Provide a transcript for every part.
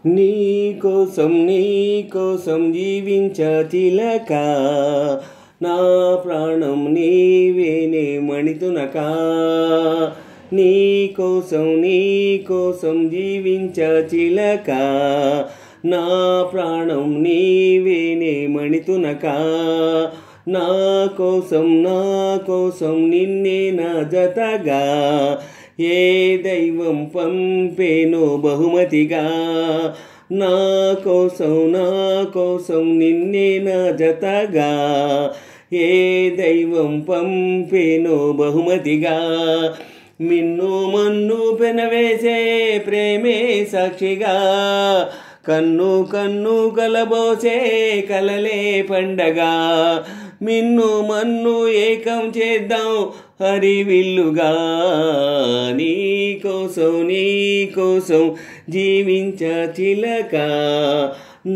నీ కోసం జీవించ చిలక, నా ప్రాణం నీవేనే మణితునక. నీ కోసం జీవించ చిలక, నా ప్రాణం నీవేనే మణితునక. నా కోసం నిన్నే నా జతగా, ఏ దైవం పంపేనో బహుమతిగా. నా కోసం నిన్నే నా జతగా, ఏ దైవం పంపేనో బహుమతిగా. మిన్ను మన్ను పెనవేసే ప్రేమే సాక్షిగా, కన్ను కలబోసే కలలే పండగ. మిన్ను మన్ను ఏకం చేద్దాం హరివిల్లుగా. నీ కోసం జీవించ చిలక,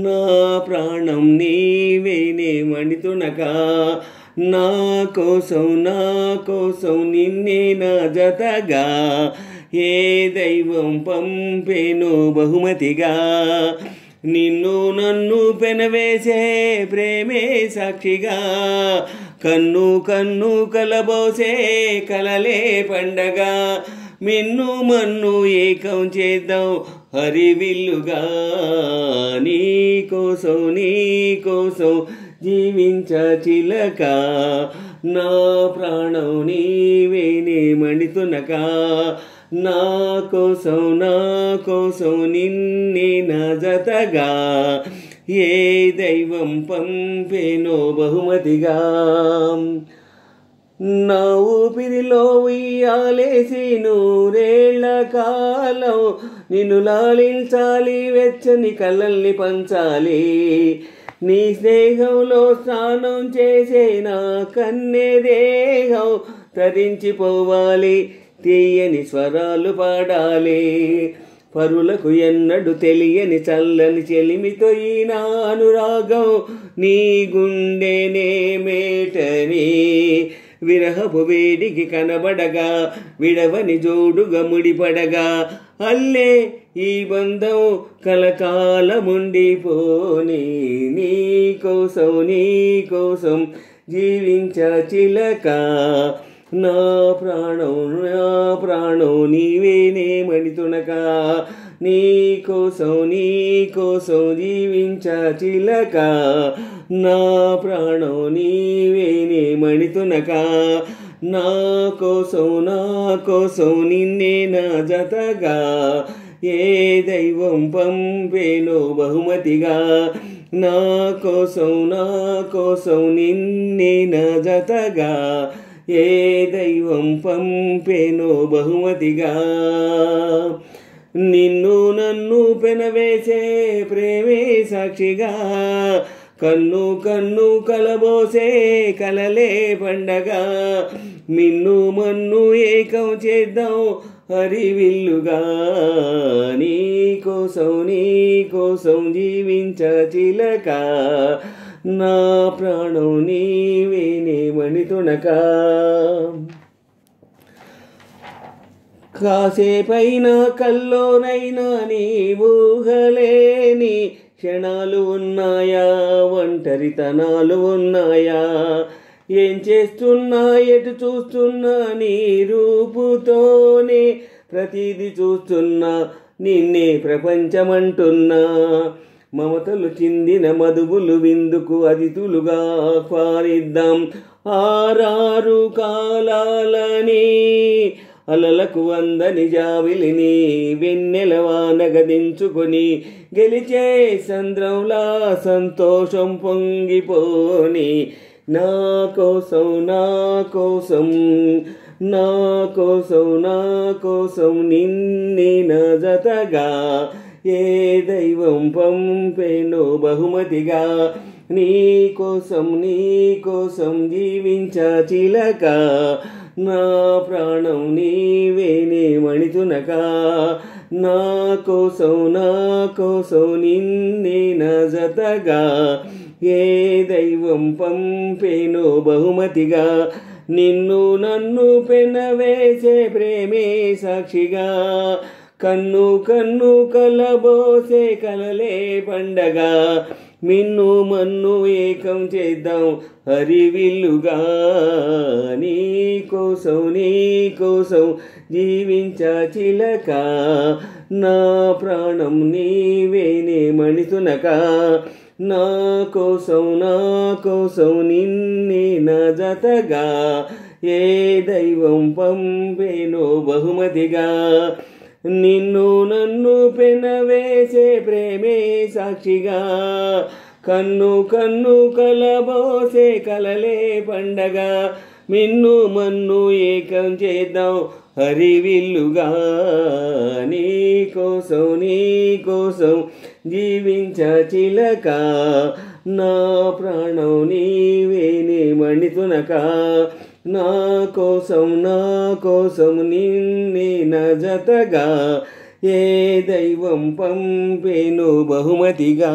నా ప్రాణం నీవేనే మణితునక. నా కోసం నిన్నే నా జతగా, ఏ దైవం పంపేనో బహుమతిగా. నిన్ను నన్ను పెనవేసే ప్రేమే సాక్షిగా, కన్ను కలబోసే కలలే పండగ. మిన్ను మన్ను ఏకం చేద్దాం హరివిల్లుగా. నీ కోసం జీవించ చిలక, నా ప్రాణం నీవేనే మణితునక. నా కోసం నిన్నే నా జతగా, ఏ దైవం పంపేనో బహుమతిగా. నా ఊపిరిలో ఉయ్యాలేసి నూరేళ్ల కాలం నిన్ను లాలించాలి, వెచ్చని కలల్ని పంచాలి. నీ స్నేహంలో స్నానం చేసే నా కన్నె దేహం తరించిపోవాలి, తీయని స్వరాలు పాడాలి. పరులకు ఎన్నడు తెలియని చల్లని చెలిమితో ఈ నా అనురాగం నీ గుండెనే మేటని. విరహపు వేడికి కనబడగా, విడవని జోడుగా ముడిపడగా, అల్లే ఈ బంధం కలకాలముండిపోని. నీ కోసం జీవించ చిలక, నా ప్రాణం నీవేనే మణితునక. నీ కోసం జీవించ చిలక, నా ప్రాణం నీవేనే మణితునక. నా కోసం నిన్నే నా జతగా, ఏ దైవం పంపేనో బహుమతిగా. నా కోసం నిన్నే నా జతగా, ఏ దైవం పంపేనో బహుమతిగా. నిన్ను నన్ను పెనవేసే ప్రేమే సాక్షిగా, కన్ను కలబోసే కలలే పండగ. మిన్ను మన్ను ఏకం చేద్దాం హరివిల్లుగా. నీ కోసం జీవించ చిలక, నా ప్రాణం నీవేనే మణితునక. కాసేపైనా కల్లోనైనా నీ ఊహలేని క్షణాలు ఉన్నాయా, ఒంటరితనాలు ఉన్నాయా. ఏం చేస్తున్నా ఎటు చూస్తున్నా నీ రూపుతోనే ప్రతిదీ చూస్తున్నా, నిన్నే ప్రపంచమంటున్నా. మమతలు చిందిన మధువులు విందుకు అతిథులుగా ఆహ్వానిద్దాం. ఆరారు కాలాలని అలలకు అందని జావిలిని వెన్నెల వానగదించుకొని, గెలిచే సంద్రంలా సంతోషం పొంగిపోని. నా కోసం నిన్నే నా జతగా, ఏ దైవం పంపేనో బహుమతిగా. నీ కోసం జీవించ చిలక, నా ప్రాణం నీవేనే మణితునక. నా కోసం నిన్నే నా జతగా, ఏ దైవం పంపేనో బహుమతిగా. నిన్ను నన్ను పెనవేసే ప్రేమే సాక్షిగా, కన్ను కన్ను కలబోసే కలలే పండగ మిన్ను మన్ను ఏకం చేద్దాం హరివిల్లుగా నీ కోసం జీవించ చిలక నా ప్రాణం నీవేనే మణితునక నా కోసం నిన్నే నా జతగా ఏ దైవం పంపేనో బహుమతిగా నిన్ను నన్ను పెనవేసే ప్రేమే సాక్షిగా కన్ను కన్ను కలబోసే కలలే పండగ మిన్ను మన్ను ఏకం చేద్దాం హరివిల్లుగా నీ కోసం జీవించ చిలక నా ప్రాణం నీవేనే మణితునక నా కోసం నిన్నే నా జతగా ఏ దైవం పంపేను బహుమతిగా.